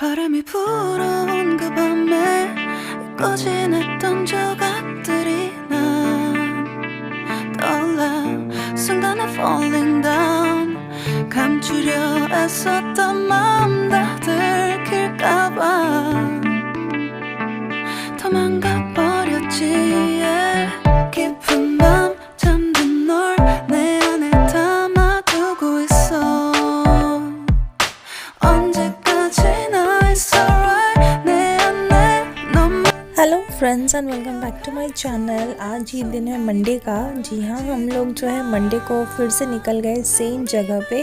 바람이 불어온 그 밤에 꺼진했던 조각들이 난 떠올라 순간에 falling down 감추려 애썼던 마음 다 들킬까봐 도망가버렸지 yeah. 깊은 밤 잠든 널 내 안에 담아두고 있어 언제까지나 it's alright 내 안에 너만 hello friends and welcome back to my channel. आज ही दिन है Monday का। जी हाँ, हम लोग जो है मंडे को फिर से निकल गए सेम जगह पे,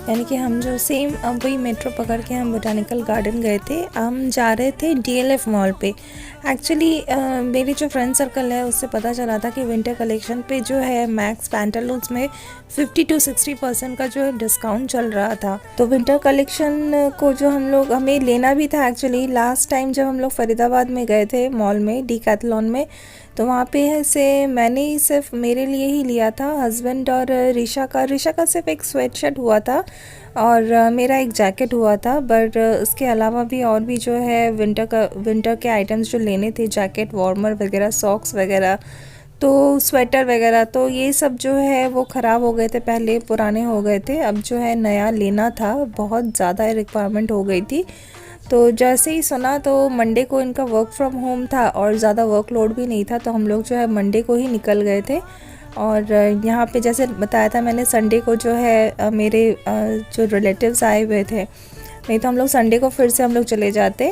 यानी कि हम जो सेम वही मेट्रो पकड़ के हम बोटानिकल गार्डन गए थे। हम जा रहे थे डीएलएफ मॉल पे। एक्चुअली मेरी जो फ्रेंड सर्कल है उससे पता चला था कि विंटर कलेक्शन पे जो है मैक्स पैंटालून्स में 50 to 60% का जो है डिस्काउंट चल रहा था। तो विंटर कलेक्शन को जो हमें लेना भी था। एक्चुअली लास्ट टाइम जब हम लोग फरीदाबाद में गए थे मॉल में डीकैथलॉन में, तो वहाँ पे से मैंने ही सिर्फ मेरे लिए ही लिया था। हस्बैंड और ऋषा का सिर्फ एक स्वेट शर्ट हुआ था और मेरा एक जैकेट हुआ था। बट उसके अलावा भी और भी जो है विंटर के आइटम्स जो लेने थे, जैकेट, वार्मर वगैरह, सॉक्स वगैरह, तो स्वेटर वगैरह, तो ये सब जो है वो ख़राब हो गए थे, पहले पुराने हो गए थे। अब जो है नया लेना था, बहुत ज़्यादा रिक्वायरमेंट हो गई थी। तो जैसे ही सुना तो मंडे को इनका वर्क फ्रॉम होम था और ज़्यादा वर्कलोड भी नहीं था, तो हम लोग जो है मंडे को ही निकल गए थे। और यहाँ पे जैसे बताया था मैंने, संडे को जो है मेरे जो रिलेटिव्स आए हुए थे, नहीं तो हम लोग संडे को फिर से हम लोग चले जाते।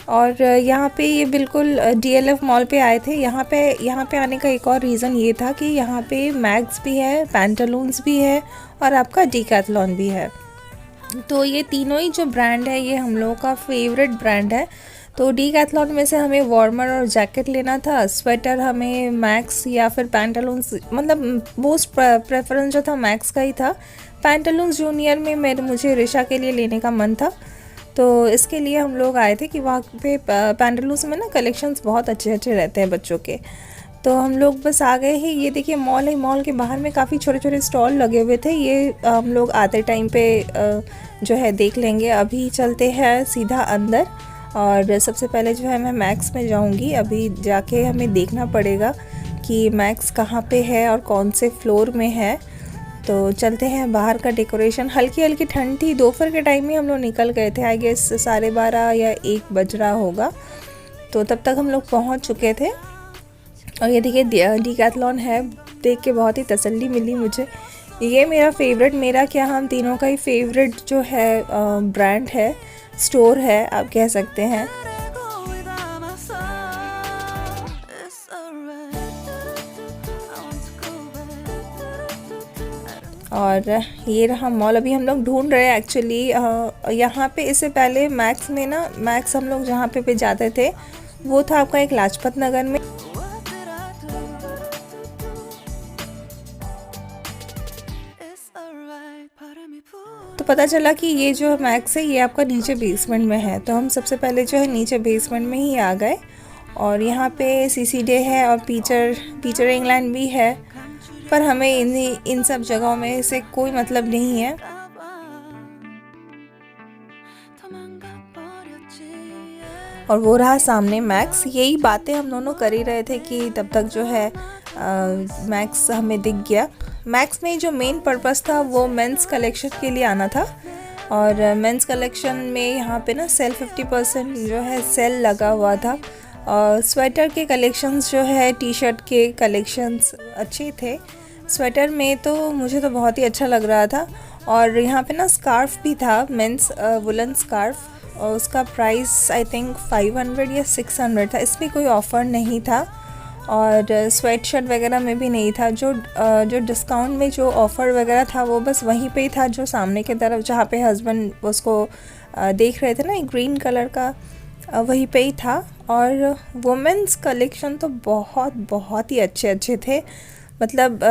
और यहाँ पे ये बिल्कुल डीएलएफ मॉल पे आए थे। यहाँ पे आने का एक और रीज़न ये था कि यहाँ पे मैक्स भी है, पैंटालून्स भी है और आपका डीकैथलॉन भी है। तो ये तीनों ही जो ब्रांड है ये हम लोगों का फेवरेट ब्रांड है। तो डीकैथलॉन में से हमें वार्मर और जैकेट लेना था, स्वेटर हमें मैक्स या फिर पैंटालून्स, मतलब मोस्ट प्रेफरेंस जो था मैक्स का ही था। पैंटालून्स जूनियर में मुझे ऋषा के लिए लेने का मन था, तो इसके लिए हम लोग आए थे कि वहाँ पे पैंटालून्स में ना कलेक्शंस बहुत अच्छे रहते हैं बच्चों के। तो हम लोग बस आ गए ही। ये देखिए मॉल है, मॉल के बाहर में काफ़ी छोटे छोटे स्टॉल लगे हुए थे। ये हम लोग आते टाइम पे जो है देख लेंगे। अभी चलते हैं सीधा अंदर और सबसे पहले जो है मैं मैक्स में जाऊंगी। अभी जाके हमें देखना पड़ेगा कि मैक्स कहाँ पे है और कौन से फ्लोर में है। तो चलते हैं। बाहर का डेकोरेशन, हल्की हल्की ठंड थी, दोपहर के टाइम में हम लोग निकल गए थे। आई गेस 12:30 या 1 बज रहा होगा, तो तब तक हम लोग पहुँच चुके थे। और ये देखिए डीकैथलॉन है, देख के बहुत ही तसल्ली मिली मुझे। ये मेरा फेवरेट, मेरा क्या, हम तीनों का ही फेवरेट जो है ब्रांड है, स्टोर है, आप कह सकते हैं। 거기 담았어 It's alright I want to go back और ये रहा मॉल। अभी हम लोग ढूंढ रहे हैं एक्चुअली यहाँ पे। इससे पहले मैक्स में ना, मैक्स हम लोग जहाँ पे जाते थे वो था आपका एक लाजपत नगर में। What did I do It's alright 바람이 불어 तो पता चला कि ये जो मैक्स है ये आपका नीचे बेसमेंट में है। तो हम सबसे पहले जो है नीचे बेसमेंट में ही आ गए। और यहाँ पे सीसी डे है और पीटर इंग्लैंड भी है, पर हमें इन सब जगहों में से कोई मतलब नहीं है। और वो रहा सामने मैक्स। यही बातें हम दोनों कर ही रहे थे कि तब तक जो है मैक्स हमें दिख गया। मैक्स में जो मेन पर्पस था वो मेंस कलेक्शन के लिए आना था। और मेंस कलेक्शन में यहाँ पे ना 50% जो है सेल लगा हुआ था। और स्वेटर के कलेक्शंस जो है, टी शर्ट के कलेक्शंस अच्छे थे। स्वेटर में तो मुझे तो बहुत ही अच्छा लग रहा था। और यहाँ पे ना स्कार्फ भी था, मेंस वुलन स्कार्फ, और उसका प्राइस आई थिंक 500 या 600 था। इसमें कोई ऑफ़र नहीं था और स्वेट शर्ट वगैरह में भी नहीं था। जो डिस्काउंट में जो ऑफ़र वगैरह था वो बस वहीं पे ही था, जो सामने की तरफ जहाँ पे हस्बैंड उसको देख रहे थे ना, एक ग्रीन कलर का, वहीं पे ही था। और वुमेंस कलेक्शन तो बहुत ही अच्छे थे। मतलब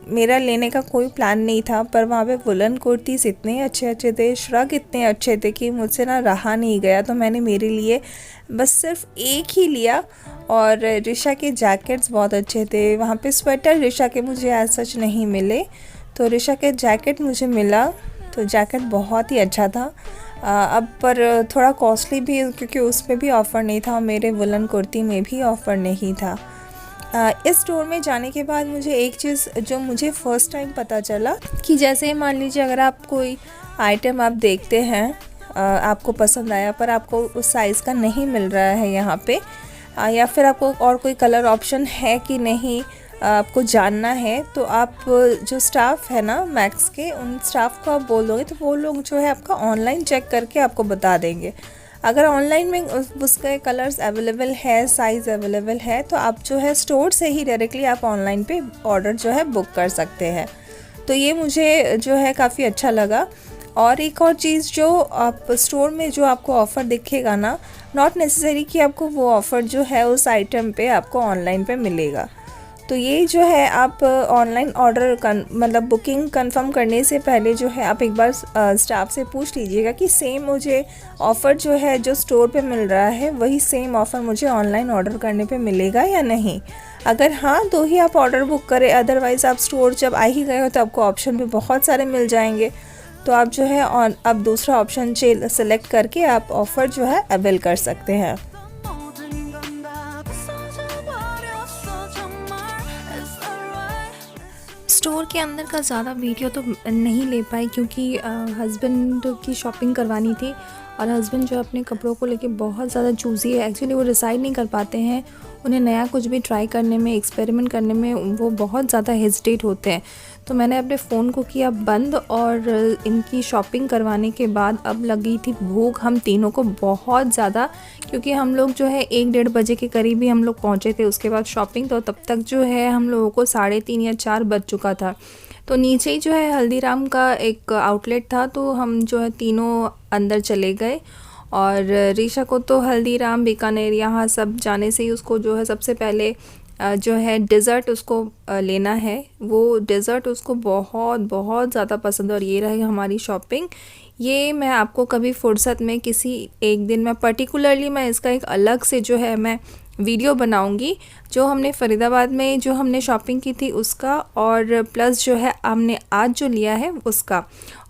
मेरा लेने का कोई प्लान नहीं था, पर वहाँ पे वुलन कुर्तीज़ इतने अच्छे थे, श्रग इतने अच्छे थे कि मुझसे ना रहा नहीं गया। तो मैंने मेरे लिए बस सिर्फ एक ही लिया। और ऋषा के जैकेट्स बहुत अच्छे थे वहाँ पे। स्वेटर ऋषा के मुझे एज सच नहीं मिले, तो ऋषा के जैकेट मुझे मिला, तो जैकेट बहुत ही अच्छा था। अब पर थोड़ा कॉस्टली भी क्योंकि उस पर भी ऑफ़र नहीं था और मेरे वुलन कुर्ती में भी ऑफ़र नहीं था। इस स्टोर में जाने के बाद मुझे एक चीज़ जो मुझे फ़र्स्ट टाइम पता चला कि जैसे मान लीजिए अगर आप कोई आइटम आप देखते हैं, आपको पसंद आया पर आपको उस साइज़ का नहीं मिल रहा है यहाँ पे, या फिर आपको और कोई कलर ऑप्शन है कि नहीं आपको जानना है, तो आप जो स्टाफ है ना मैक्स के, उन स्टाफ को आप बोल दोगे तो वो लोग जो है आपका ऑनलाइन चेक करके आपको बता देंगे। अगर ऑनलाइन में उसके कलर्स अवेलेबल है, साइज़ अवेलेबल है, तो आप जो है स्टोर से ही डायरेक्टली आप ऑनलाइन पे ऑर्डर जो है बुक कर सकते हैं। तो ये मुझे जो है काफ़ी अच्छा लगा। और एक और चीज़, जो आप स्टोर में जो आपको ऑफ़र दिखेगा ना, नॉट नेसेसरी कि आपको वो ऑफ़र जो है उस आइटम पे आपको ऑनलाइन पे मिलेगा। तो ये जो है आप ऑनलाइन ऑर्डर मतलब बुकिंग कंफर्म करने से पहले जो है आप एक बार स्टाफ से पूछ लीजिएगा कि सेम मुझे ऑफ़र जो है जो स्टोर पे मिल रहा है वही सेम ऑफ़र मुझे ऑनलाइन ऑर्डर करने पे मिलेगा या नहीं। अगर हाँ तो ही आप ऑर्डर बुक करें, अदरवाइज़ आप स्टोर जब आ ही गए हो तो आपको ऑप्शन भी बहुत सारे मिल जाएंगे, तो आप जो है आप दूसरा ऑप्शन सेलेक्ट करके आप ऑफ़र जो है अवेल कर सकते हैं। 모든 건 다 부서져버렸어 정말 It's alright स्टोर के अंदर का ज़्यादा वीडियो तो नहीं ले पाई क्योंकि हस्बैंड की शॉपिंग करवानी थी और हस्बैंड जो अपने कपड़ों को लेके बहुत ज़्यादा चूज़ी है। एक्चुअली वो डिसाइड नहीं कर पाते हैं, उन्हें नया कुछ भी ट्राई करने में, एक्सपेरिमेंट करने में वो बहुत ज़्यादा हेजिटेट होते हैं। तो मैंने अपने फ़ोन को किया बंद और इनकी शॉपिंग करवाने के बाद अब लगी थी भूख हम तीनों को बहुत ज़्यादा, क्योंकि हम लोग जो है 1-1:30 बजे के करीब ही हम लोग पहुँचे थे उसके बाद शॉपिंग, तो तब तक जो है हम लोगों को 3:30 या 4 बज चुका था। तो नीचे ही जो है हल्दीराम का एक आउटलेट था, तो हम जो है तीनों अंदर चले गए। और रीशा को तो हल्दीराम, बीकानेर यहाँ सब जाने से ही उसको जो है सबसे पहले जो है डेज़र्ट उसको लेना है। वो डेज़र्ट उसको बहुत बहुत ज़्यादा पसंद है। और ये रही हमारी शॉपिंग। ये मैं आपको कभी फुर्सत में किसी एक दिन में पर्टिकुलरली मैं इसका एक अलग से जो है मैं वीडियो बनाऊंगी, जो हमने फ़रीदाबाद में जो हमने शॉपिंग की थी उसका, और प्लस जो है हमने आज जो लिया है उसका।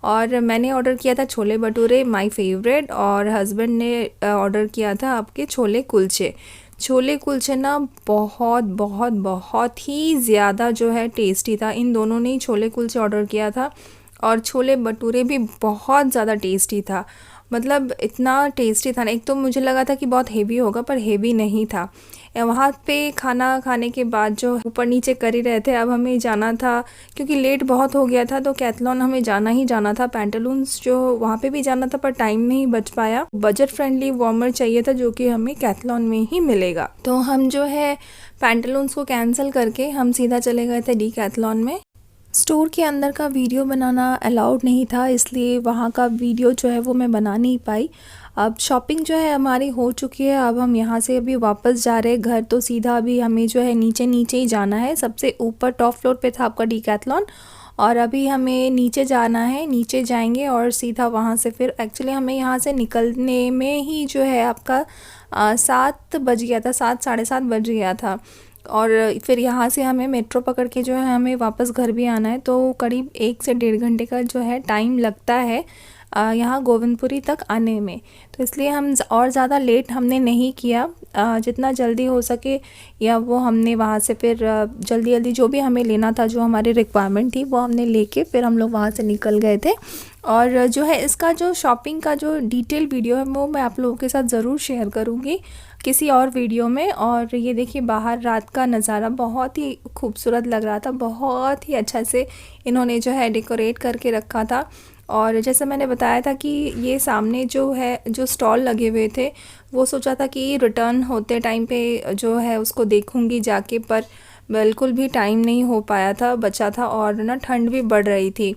और मैंने ऑर्डर किया था छोले भटूरे, माय फेवरेट, और हस्बैंड ने ऑर्डर किया था आपके छोले कुलचे। छोले कुलचे ना बहुत बहुत बहुत ही ज़्यादा जो है टेस्टी था। इन दोनों ने ही छोले कुलचे ऑर्डर किया था और छोले भटूरे भी बहुत ज़्यादा टेस्टी था। मतलब इतना टेस्टी था ना, एक तो मुझे लगा था कि बहुत हेवी होगा पर हेवी नहीं था। वहाँ पे खाना खाने के बाद जो ऊपर नीचे कर ही रहे थे, अब हमें जाना था क्योंकि लेट बहुत हो गया था, तो कैथलॉन हमें जाना ही जाना था। पैंटालून्स जो वहाँ पे भी जाना था पर टाइम नहीं बच पाया। बजट फ्रेंडली वार्मर चाहिए था जो कि हमें कैथलॉन में ही मिलेगा, तो हम जो है पैंटालून्स को कैंसिल करके हम सीधा चले गए थे डीकैथलॉन में। स्टोर के अंदर का वीडियो बनाना अलाउड नहीं था, इसलिए वहाँ का वीडियो जो है वो मैं बना नहीं पाई। अब शॉपिंग जो है हमारी हो चुकी है, अब हम यहाँ से अभी वापस जा रहे हैं घर, तो सीधा अभी हमें जो है नीचे नीचे ही जाना है। सबसे ऊपर टॉप फ्लोर पे था आपका डीकैथलॉन और अभी हमें नीचे जाना है। नीचे जाएंगे और सीधा वहाँ से फिर एक्चुअली हमें यहाँ से निकलने में ही जो है आपका 7 बज गया था, 7 साढ़े 7 बज गया था। और फिर यहाँ से हमें मेट्रो पकड़ के जो है हमें वापस घर भी आना है, तो करीब 1 से 1.5 घंटे का जो है टाइम लगता है यहाँ गोविंदपुरी तक आने में। तो इसलिए हम और ज़्यादा लेट हमने नहीं किया, जितना जल्दी हो सके या वो हमने वहाँ से फिर जल्दी जल्दी जो भी हमें लेना था, जो हमारी रिक्वायरमेंट थी वो हमने लेके फिर हम लोग वहाँ से निकल गए थे। और जो है इसका जो शॉपिंग का जो डिटेल वीडियो है वो मैं आप लोगों के साथ ज़रूर शेयर करूँगी किसी और वीडियो में। और ये देखिए बाहर रात का नज़ारा बहुत ही खूबसूरत लग रहा था, बहुत ही अच्छा से इन्होंने जो है डेकोरेट करके रखा था। और जैसे मैंने बताया था कि ये सामने जो है जो स्टॉल लगे हुए थे वो सोचा था कि रिटर्न होते टाइम पे जो है उसको देखूंगी जाके, पर बिल्कुल भी टाइम नहीं हो पाया था, बचा था और ना ठंड भी बढ़ रही थी।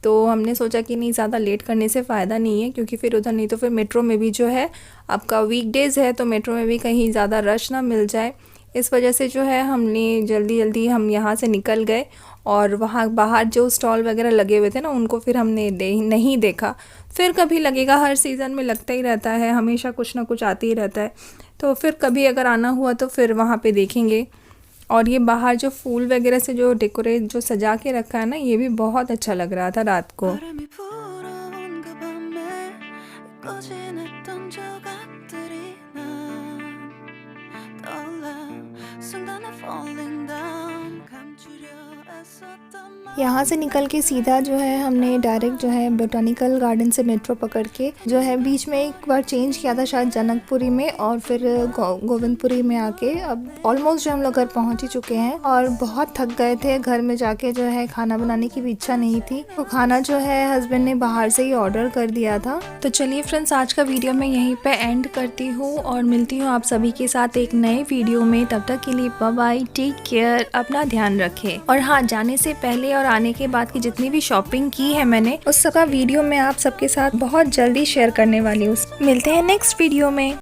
तो हमने सोचा कि नहीं ज़्यादा लेट करने से फ़ायदा नहीं है, क्योंकि फिर उधर नहीं तो फिर मेट्रो में भी जो है आपका वीकडेज़ है तो मेट्रो में भी कहीं ज़्यादा रश ना मिल जाए, इस वजह से जो है हमने जल्दी जल्दी हम यहाँ से निकल गए। और वहाँ बाहर जो स्टॉल वगैरह लगे हुए थे ना उनको फिर हमने नहीं देखा। फिर कभी लगेगा, हर सीज़न में लगता ही रहता है, हमेशा कुछ ना कुछ आते ही रहता है, तो फिर कभी अगर आना हुआ तो फिर वहाँ पे देखेंगे। और ये बाहर जो फूल वगैरह से जो डेकोरेट जो सजा के रखा है ना, ये भी बहुत अच्छा लग रहा था रात को। 바람이 불어온 그 밤에 यहाँ से निकल के सीधा जो है हमने डायरेक्ट जो है बोटानिकल गार्डन से मेट्रो पकड़ के जो है बीच में एक बार चेंज किया था शायद जनकपुरी में, और फिर गोविंदपुरी में आके अब ऑलमोस्ट जो हम लोग घर पहुँच ही चुके हैं। और बहुत थक गए थे, घर में जाके जो है खाना बनाने की भी इच्छा नहीं थी, तो खाना जो है हस्बैंड ने बाहर से ही ऑर्डर कर दिया था। तो चलिए फ्रेंड्स, आज का वीडियो मैं यहीं पे एंड करती हूँ और मिलती हूँ आप सभी के साथ एक नए वीडियो में। तब तक के लिए बाय बाय, टेक केयर, अपना ध्यान रखें। और हाँ, जाने से पहले और आने के बाद की जितनी भी शॉपिंग की है मैंने, उस सबका वीडियो मैं आप सबके साथ बहुत जल्दी शेयर करने वाली हूँ। मिलते हैं नेक्स्ट वीडियो में।